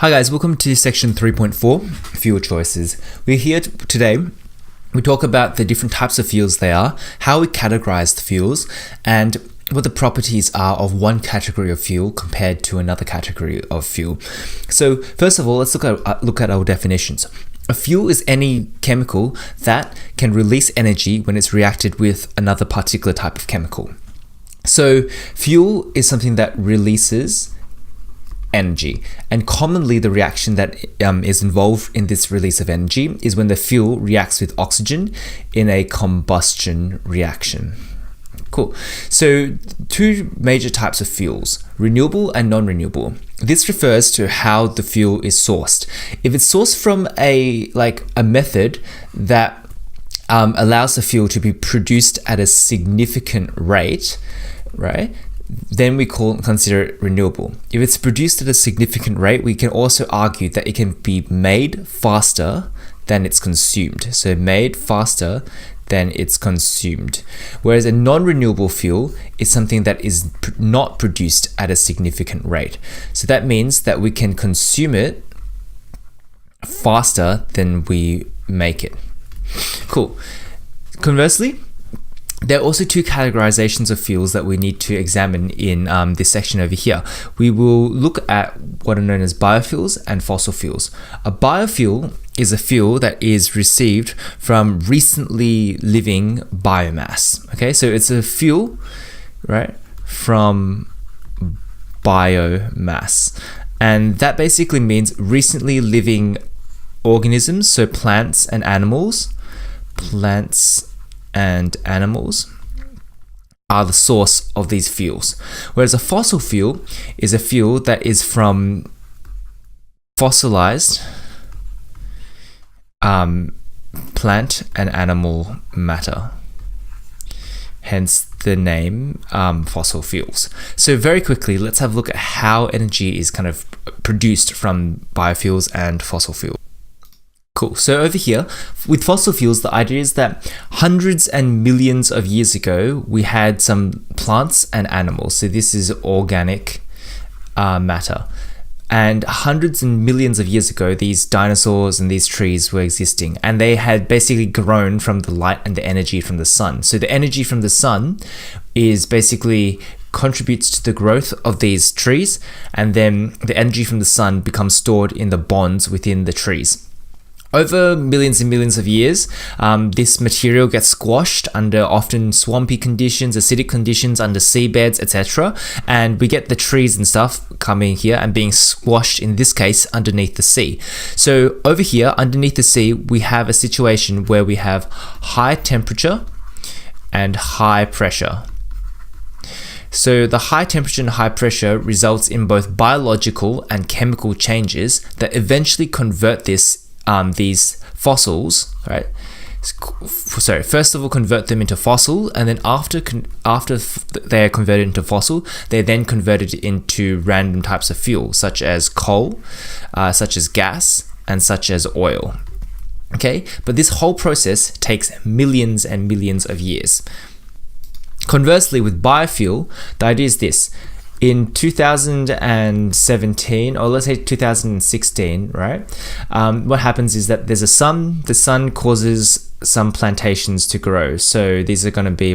Hi guys, welcome to section 3.4, fuel choices. We're here today. We talk about the different types of fuels they are, how we categorize the fuels, and what the properties are of one category of fuel compared to another category of fuel. So first of all, let's look at our definitions. A fuel is any chemical that can release energy when it's reacted with another particular type of chemical. So fuel is something that releases energy, and commonly the reaction that is involved in this release of energy is when the fuel reacts with oxygen in a combustion reaction. Cool. So two major types of fuels, renewable and non-renewable. This refers to how the fuel is sourced. If it's sourced from a method that allows the fuel to be produced at a significant rate, right? Then we consider it renewable. If it's produced at a significant rate, we can also argue that it can be made faster than it's consumed. So made faster than it's consumed. Whereas a non-renewable fuel is something that is not produced at a significant rate. So that means that we can consume it faster than we make it. Cool. Conversely, there are also two categorizations of fuels that we need to examine in this section over here. We will look at what are known as biofuels and fossil fuels. A biofuel is a fuel that is received from recently living biomass. Okay, so it's a fuel, right, from biomass. And that basically means recently living organisms, so plants and animals are the source of these fuels. Whereas a fossil fuel is a fuel that is from fossilized plant and animal matter. Hence the name fossil fuels. So very quickly, let's have a look at how energy is kind of produced from biofuels and fossil fuels. Cool. So over here, with fossil fuels, the idea is that hundreds and millions of years ago, we had some plants and animals. So this is organic matter. And hundreds and millions of years ago, these dinosaurs and these trees were existing. And they had basically grown from the light and the energy from the sun. So the energy from the sun is basically contributes to the growth of these trees. And then the energy from the sun becomes stored in the bonds within the trees. Over millions and millions of years, this material gets squashed under often swampy conditions, acidic conditions, under seabeds, etc. And we get the trees and stuff coming here and being squashed, in this case, underneath the sea. So over here, underneath the sea, we have a situation where we have high temperature and high pressure. So the high temperature and high pressure results in both biological and chemical changes that eventually convert these fossils, right? Sorry, first of all, convert them into fossil, and then after they are converted into fossil, they're then converted into random types of fuel, such as coal, such as gas, and such as oil. Okay, but this whole process takes millions and millions of years. Conversely, with biofuel, the idea is this. In 2017, or let's say 2016, right? What happens is that there's the sun causes some plantations to grow. So this is going to be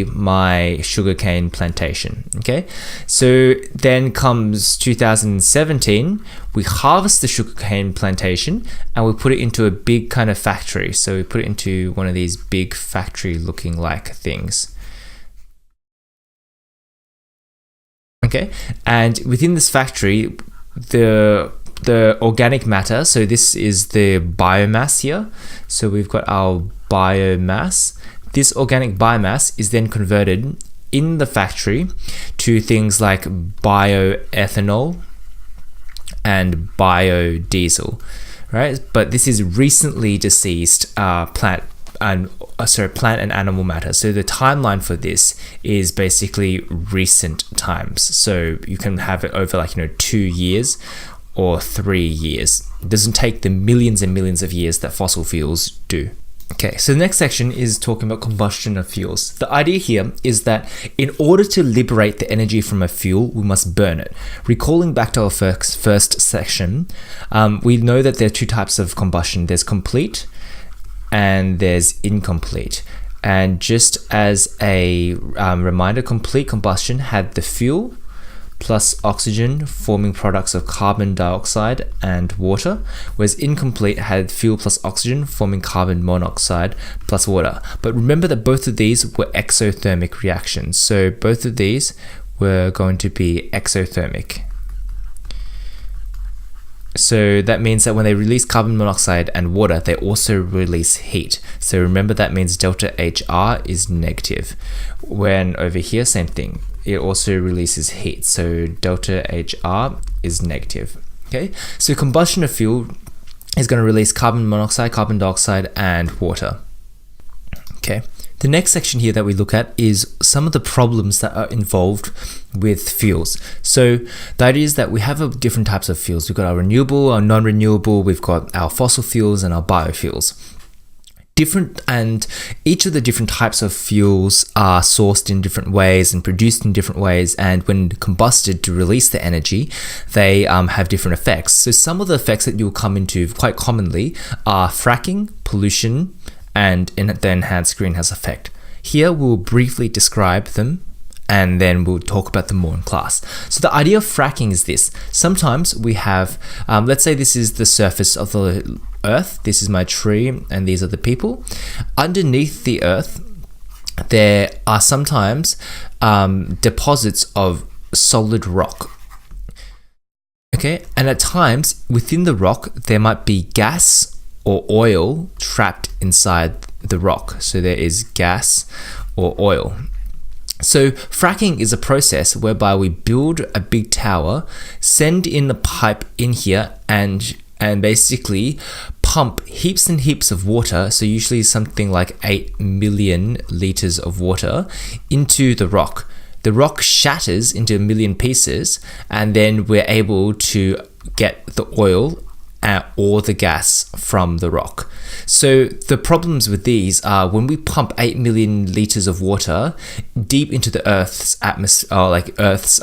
my sugarcane plantation. Okay. So then comes 2017, we harvest the sugarcane plantation and we put it into a big kind of factory. So we put it into one of these big factory looking like things. Okay, and within this factory, the organic matter, so this is the biomass here. So we've got our biomass. This organic biomass is then converted in the factory to things like bioethanol and biodiesel, right? But this is recently deceased plant and animal matter. So the timeline for this is basically recent times. So you can have it over 2 years or 3 years. It doesn't take the millions and millions of years that fossil fuels do. Okay, so the next section is talking about combustion of fuels. The idea here is that in order to liberate the energy from a fuel, we must burn it. Recalling back to our first section, we know that there are two types of combustion. There's complete and there's incomplete. And just as a reminder, complete combustion had the fuel plus oxygen forming products of carbon dioxide and water, whereas incomplete had fuel plus oxygen forming carbon monoxide plus water. But remember that both of these were exothermic reactions. So both of these were going to be exothermic. So that means that when they release carbon monoxide and water, they also release heat. So remember that means delta HR is negative. When over here, same thing. It also releases heat. So delta HR is negative. Okay, so combustion of fuel is going to release carbon monoxide, carbon dioxide, and water. Okay. The next section here that we look at is some of the problems that are involved with fuels. So the idea is that we have different types of fuels. We've got our renewable, our non-renewable, we've got our fossil fuels and our biofuels. And each of the different types of fuels are sourced in different ways and produced in different ways, and when combusted to release the energy, they have different effects. So some of the effects that you'll come into quite commonly are fracking, pollution, and the enhanced greenhouse effect. Here we'll briefly describe them and then we'll talk about them more in class. So the idea of fracking is this. Sometimes we have, let's say this is the surface of the earth, this is my tree, and these are the people. Underneath the earth, there are sometimes deposits of solid rock. Okay, and at times within the rock, there might be gas or oil trapped inside the rock. So there is gas or oil. So fracking is a process whereby we build a big tower, send in a pipe in here, and basically pump heaps and heaps of water, so usually something like 8 million liters of water, into the rock. The rock shatters into a million pieces, and then we're able to get the oil or the gas from the rock. So the problems with these are when we pump 8 million liters of water deep into the Earth's atmosphere, or like Earth's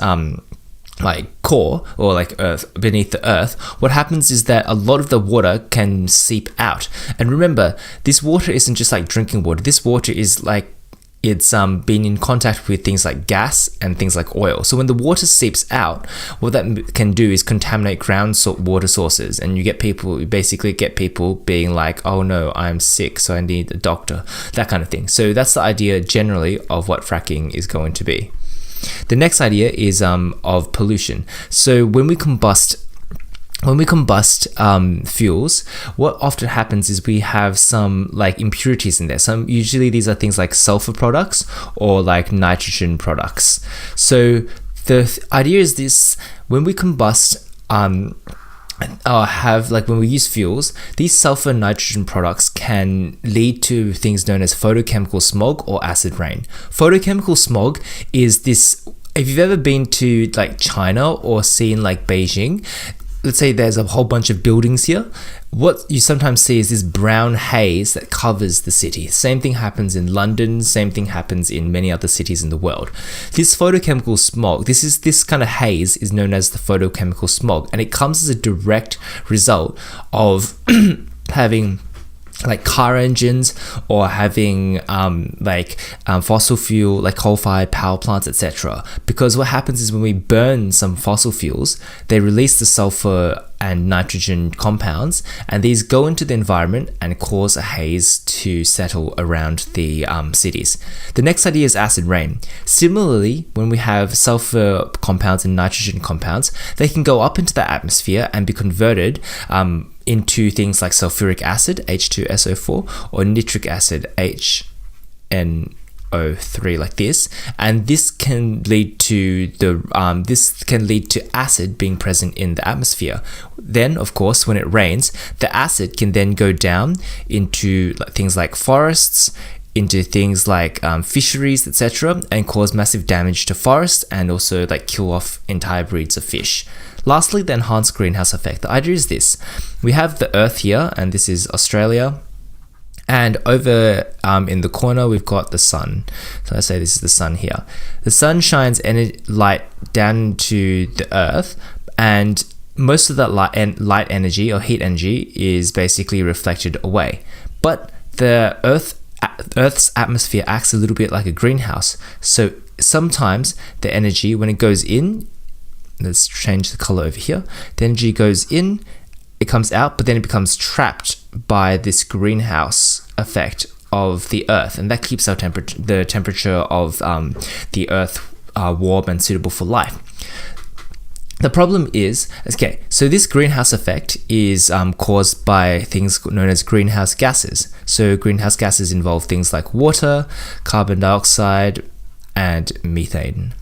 core, or like Earth beneath the Earth, what happens is that a lot of the water can seep out. And remember, this water isn't just like drinking water. This water is like it's been in contact with things like gas and things like oil. So when the water seeps out, what that can do is contaminate ground water sources, and you basically get people being like, oh no, I'm sick, so I need a doctor, that kind of thing. So that's the idea generally of what fracking is going to be. The next idea is of pollution. So when we combust fuels, what often happens is we have some like impurities in there. Usually these are things like sulfur products or like nitrogen products. So the idea is this: when we combust, when we use fuels, these sulfur and nitrogen products can lead to things known as photochemical smog or acid rain. Photochemical smog is this. If you've ever been to like China or seen like Beijing, let's say there's a whole bunch of buildings here. What you sometimes see is this brown haze that covers the city. Same thing happens in London, same thing happens in many other cities in the world. This photochemical smog, this kind of haze is known as the photochemical smog, and it comes as a direct result of having like car engines or having fossil fuel, like coal-fired power plants, etc. Because what happens is when we burn some fossil fuels, they release the sulfur and nitrogen compounds, and these go into the environment and cause a haze to settle around the cities. The next idea is acid rain. Similarly, when we have sulfur compounds and nitrogen compounds, they can go up into the atmosphere and be converted into things like sulfuric acid, H2SO4, or nitric acid, HNO3, like this, and this can lead to acid being present in the atmosphere. Then, of course, when it rains, the acid can then go down into things like forests, into things like fisheries, etc., and cause massive damage to forests and also like kill off entire breeds of fish. Lastly, the enhanced greenhouse effect. The idea is this: we have the Earth here, and this is Australia, And over in the corner, we've got the sun. So let's say this is the sun here. The sun shines light down to the earth, and most of that light energy or heat energy is basically reflected away. But the Earth's atmosphere acts a little bit like a greenhouse. So sometimes the energy, when it goes in, let's change the color over here, the energy goes in, it comes out, but then it becomes trapped by this greenhouse effect of the Earth, and that keeps the temperature of the Earth warm and suitable for life. The problem is, okay, so this greenhouse effect is caused by things known as greenhouse gases. So greenhouse gases involve things like water, carbon dioxide, and methane.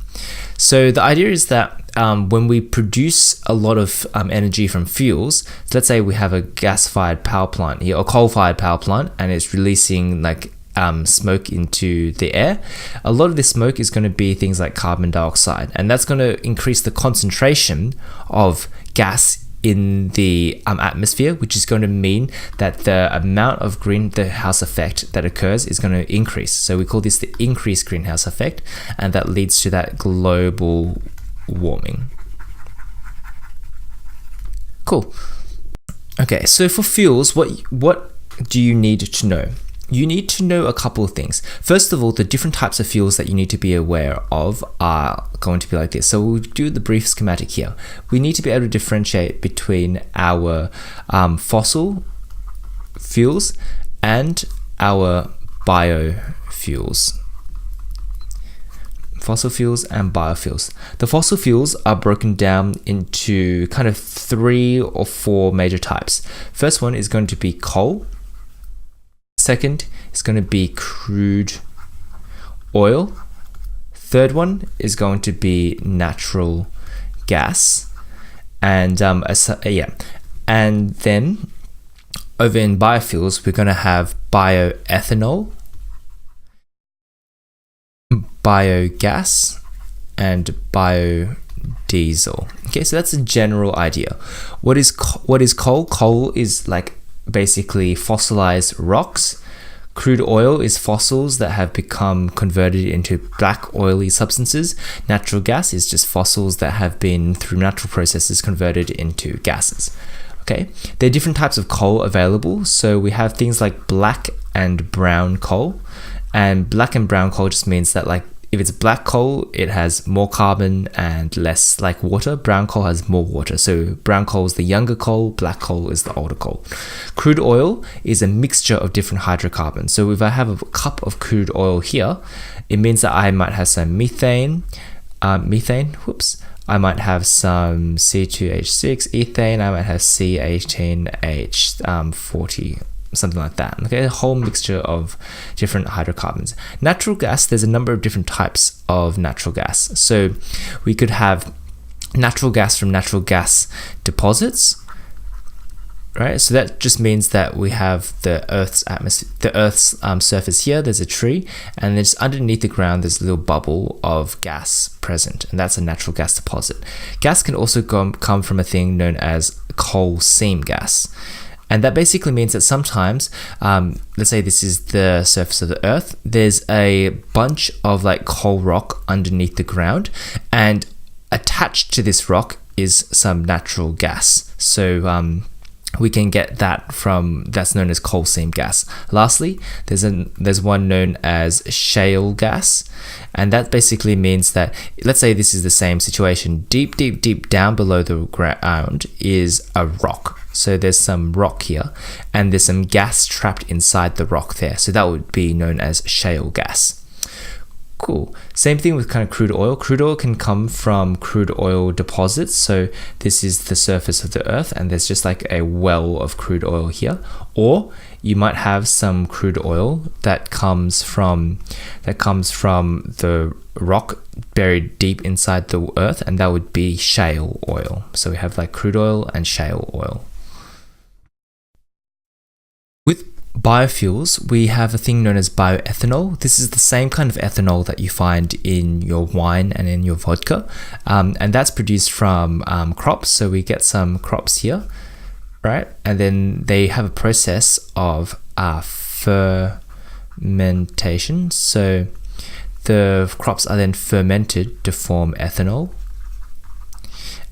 So the idea is that when we produce a lot of energy from fuels, so let's say we have a gas-fired power plant here, or coal-fired power plant, and it's releasing like smoke into the air. A lot of this smoke is going to be things like carbon dioxide, and that's going to increase the concentration of gas in the atmosphere, which is going to mean that the amount of greenhouse effect that occurs is going to increase. So we call this the increased greenhouse effect, and that leads to that global warming. Cool. Okay, so for fuels, what do you need to know? You need to know a couple of things. First of all, the different types of fuels that you need to be aware of are going to be like this. So we'll do the brief schematic here. We need to be able to differentiate between our fossil fuels and our biofuels. Fossil fuels and biofuels. The fossil fuels are broken down into kind of 3 or 4 major types. First one is going to be coal. Second is going to be crude oil. Third one is going to be natural gas. And and then over in biofuels, we're going to have bioethanol, biogas, and biodiesel. Okay, so that's a general idea. What is coal? Coal is like basically fossilized rocks. Crude oil is fossils that have become converted into black oily substances. Natural gas is just fossils that have been through natural processes converted into gases. Okay, there are different types of coal available. So we have things like black and brown coal, and black and brown coal just means that like if it's black coal, it has more carbon and less like water. Brown coal has more water. So brown coal is the younger coal, black coal is the older coal. Crude oil is a mixture of different hydrocarbons. So if I have a cup of crude oil here, it means that I might have some methane. I might have some C2H6 ethane. I might have C18H40. Something like that. Okay, a whole mixture of different hydrocarbons. Natural gas, there's a number of different types of natural gas. So we could have natural gas from natural gas deposits, right? So that just means that we have the Earth's surface here, there's a tree, and then just underneath the ground there's a little bubble of gas present, and that's a natural gas deposit. Gas can also come from a thing known as coal seam gas. And that basically means that sometimes, let's say this is the surface of the Earth, there's a bunch of like coal rock underneath the ground, and attached to this rock is some natural gas. So we can get that that's known as coal seam gas. Lastly, there's one known as shale gas, and that basically means that, let's say this is the same situation, deep down below the ground is a rock. So there's some rock here, and there's some gas trapped inside the rock there. So that would be known as shale gas. Cool. Same thing with kind of crude oil. Crude oil can come from crude oil deposits. So this is the surface of the Earth, and there's just like a well of crude oil here. Or you might have some crude oil that comes from the rock buried deep inside the Earth, and that would be shale oil. So we have like crude oil and shale oil. With biofuels, we have a thing known as bioethanol. This is the same kind of ethanol that you find in your wine and in your vodka, and that's produced from crops. So we get some crops here, right? And then they have a process of fermentation. So the crops are then fermented to form ethanol,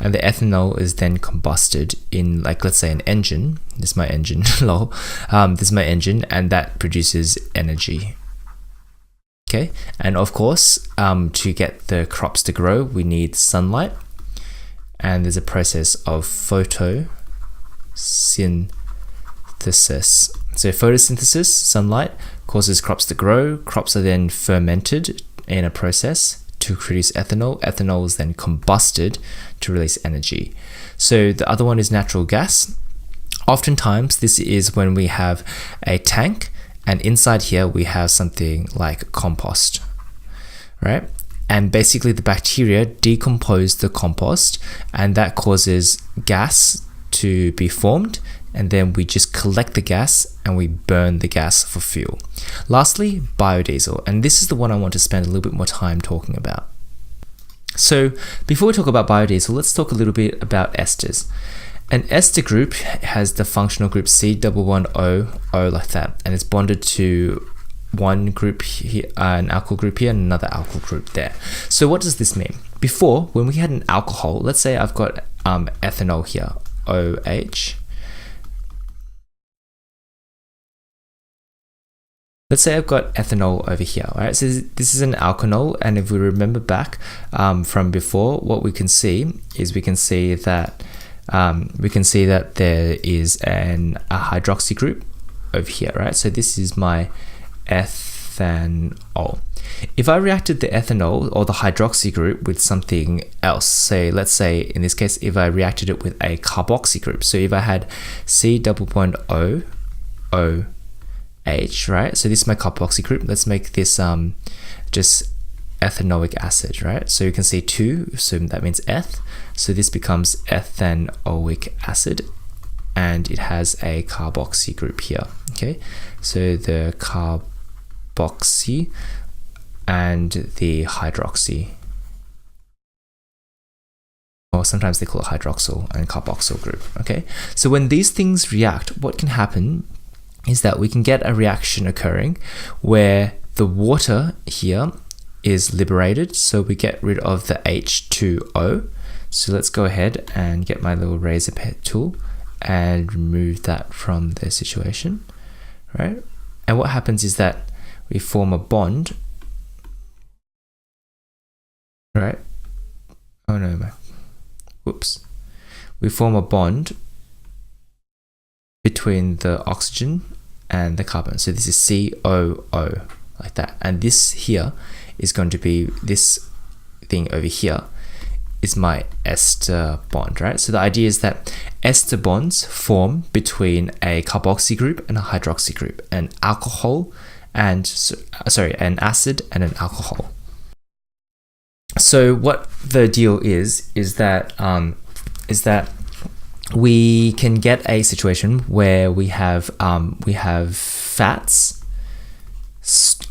and the ethanol is then combusted in, like, let's say an engine. This is my engine, lol. This is my engine, and that produces energy. Okay, and of course, to get the crops to grow, we need sunlight, and there's a process of photosynthesis. So photosynthesis, sunlight, causes crops to grow. Crops are then fermented in a process to produce ethanol. Ethanol is then combusted to release energy. So the other one is natural gas. Oftentimes, this is when we have a tank, and inside here we have something like compost, right? And basically the bacteria decompose the compost, and that causes gas to be formed, and then we just collect the gas and we burn the gas for fuel. Lastly, biodiesel, and this is the one I want to spend a little bit more time talking about. So before we talk about biodiesel, let's talk a little bit about esters. An ester group has the functional group C11O like that, and it's bonded to one group here, an alkyl group here, and another alkyl group there. So what does this mean? Before, when we had an alcohol, let's say I've got ethanol here, OH. Let's say I've got ethanol over here, right? So this is an alkanol, and if we remember back from before, what we can see is we can see that there is a hydroxy group over here, right? So this is my ethanol. If I reacted the ethanol or the hydroxy group with something else, say, let's say in this case, if I reacted it with a carboxy group, so if I had C double bond O, H, right? So this is my carboxy group. Let's make this just ethanoic acid, right? So you can see 2, so that means eth. So this becomes ethanoic acid, and it has a carboxy group here, okay? So the carboxy and the hydroxy, or sometimes they call it hydroxyl and carboxyl group, okay? So when these things react, what can happen is that we can get a reaction occurring where the water here is liberated, so we get rid of the H2O. So let's go ahead and get my little razor pet tool and remove that from the situation, right? And what happens is that we form a bond, right? Oh no, whoops. We form a bond between the oxygen and the carbon. So this is COO, like that. And this here is going to be, this thing over here is my ester bond, right? So the idea is that ester bonds form between a carboxy group and a hydroxy group, an alcohol and, an acid and an alcohol. So what the deal is that we can get a situation where we have fats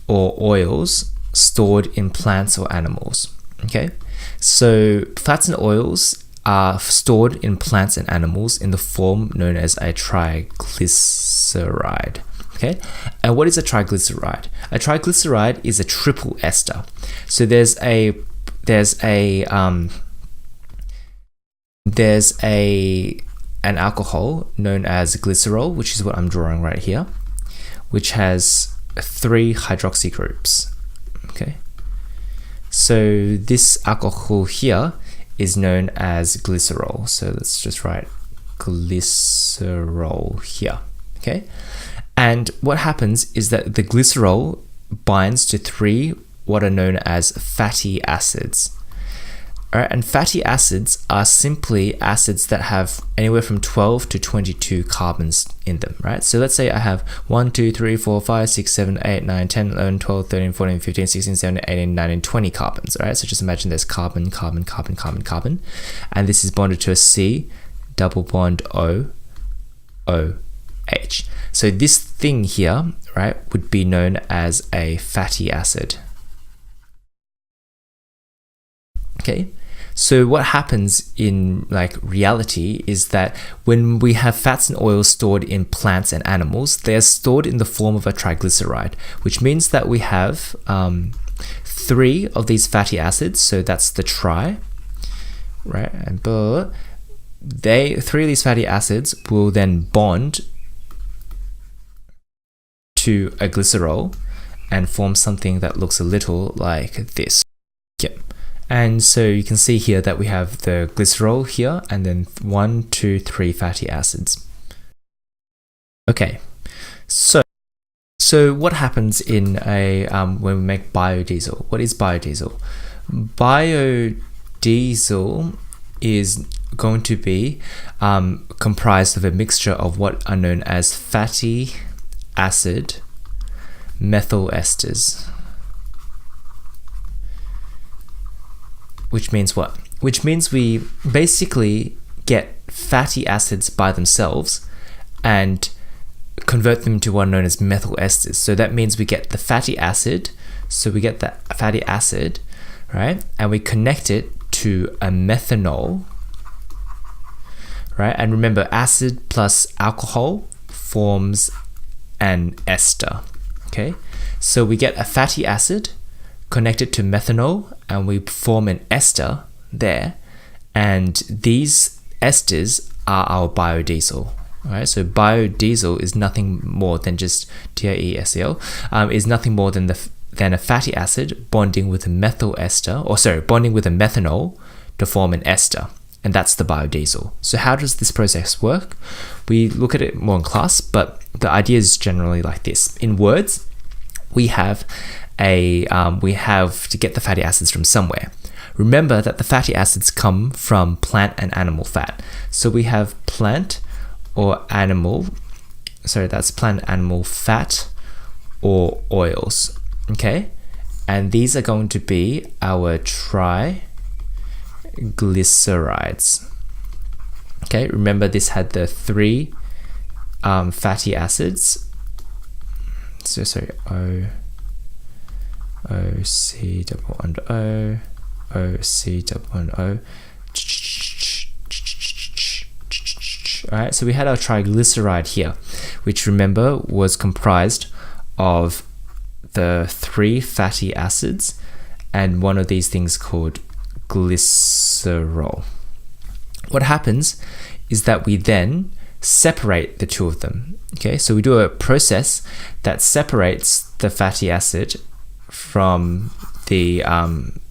or oils stored in plants or animals. Okay, so fats and oils are stored in plants and animals in the form known as a triglyceride. Okay, and what is a triglyceride? A triglyceride is a triple ester. So there's an alcohol known as glycerol, which is what I'm drawing right here, which has 3 hydroxy groups. Okay, so this alcohol here is known as glycerol. So let's just write glycerol here. Okay, and what happens is that the glycerol binds to 3 what are known as fatty acids. All right, and fatty acids are simply acids that have anywhere from 12 to 22 carbons in them, right? So let's say I have 1, 2, 3, 4, 5, 6, 7, 8, 9, 10, 11, 12, 13, 14, 15, 16, 17, 18, 19, 20 carbons, all right? So just imagine there's carbon, carbon, carbon, carbon, carbon, and this is bonded to a C double bond O, H. So this thing here, right, would be known as a fatty acid. Okay, So what happens in like reality is that when we have fats and oils stored in plants and animals, they are stored in the form of a triglyceride, which means that we have 3 of these fatty acids. So that's the tri, right? And 3 of these fatty acids will then bond to a glycerol and form something that looks a little like this. Yep. And so you can see here that we have the glycerol here, and then 1, 2, 3 fatty acids. Okay, so what happens in a when we make biodiesel? What is biodiesel? Biodiesel is going to be comprised of a mixture of what are known as fatty acid methyl esters. Which means what? Which means we basically get fatty acids by themselves and convert them to what are known as methyl esters. So that means we get the fatty acid. So we get that fatty acid, right? And we connect it to a methanol, right? And remember, acid plus alcohol forms an ester, okay? So we get a fatty acid connected to methanol, and we form an ester there, and these esters are our biodiesel. Right, so biodiesel is nothing more than just DIESEL, is nothing more than a fatty acid bonding with a methyl ester, bonding with a methanol to form an ester, and that's the biodiesel. So how does this process work? We look at it more in class, but the idea is generally like this. In words, we have to get the fatty acids from somewhere. Remember that the fatty acids come from plant and animal fat. So we have plant animal fat or oils, okay? And these are going to be our triglycerides. Okay, remember this had the 3 fatty acids. So sorry, OC-O, OC-O. Alright, so we had our triglyceride here, which remember was comprised of the 3 fatty acids and one of these things called glycerol. What happens is that we then separate the 2 of them. Okay, so we do a process that separates the fatty acid from the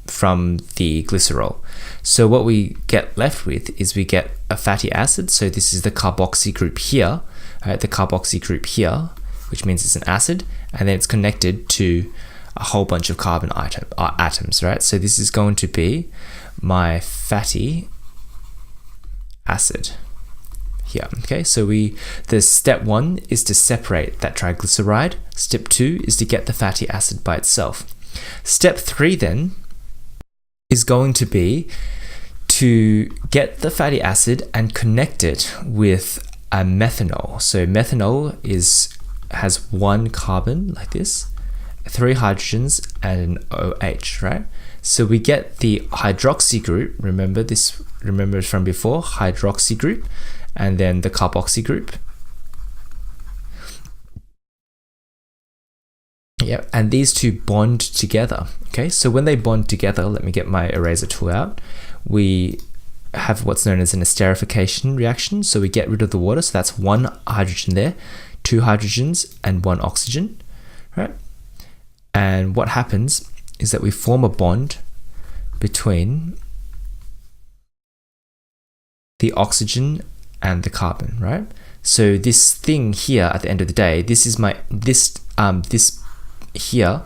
glycerol. So what we get left with is we get a fatty acid. So this is the carboxy group here, right? The carboxy group here, which means it's an acid, and then it's connected to a whole bunch of carbon atoms, right? So this is going to be my fatty acid here. Okay, so the step 1 is to separate that triglyceride. Step 2 is to get the fatty acid by itself. Step 3 then is going to be to get the fatty acid and connect it with a methanol. So methanol has 1 carbon like this, 3 hydrogens and an OH, right? So we get the hydroxy group. Remember from before, hydroxy group, and then the carboxy group. Yeah, and these 2 bond together. Okay, so when they bond together, let me get my eraser tool out. We have what's known as an esterification reaction. So we get rid of the water. So that's 1 hydrogen there, 2 hydrogens and 1 oxygen, right? And what happens is that we form a bond between the oxygen and the carbon, right? So this thing here at the end of the day, this here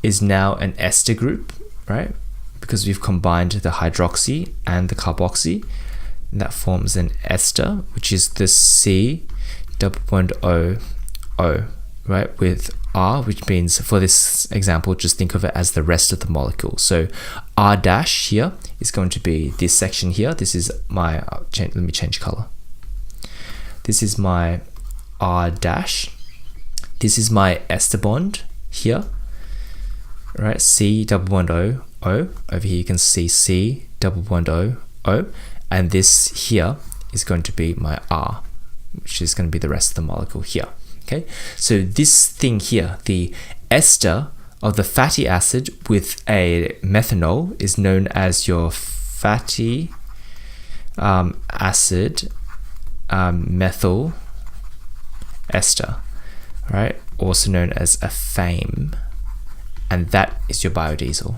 is now an ester group, right? Because we've combined the hydroxy and the carboxy, and that forms an ester, which is the C-O-O, right? With R, which means, for this example, just think of it as the rest of the molecule. So R dash here is going to be this section here. This is my, let me change color. This is my R dash. This is my ester bond here, right? C-O-O. Over here you can see C double bond O, and this here is going to be my R, which is going to be the rest of the molecule here. Okay, so this thing here, the ester of the fatty acid with a methanol, is known as your fatty acid methyl ester, right? Also known as a FAME, and that is your biodiesel.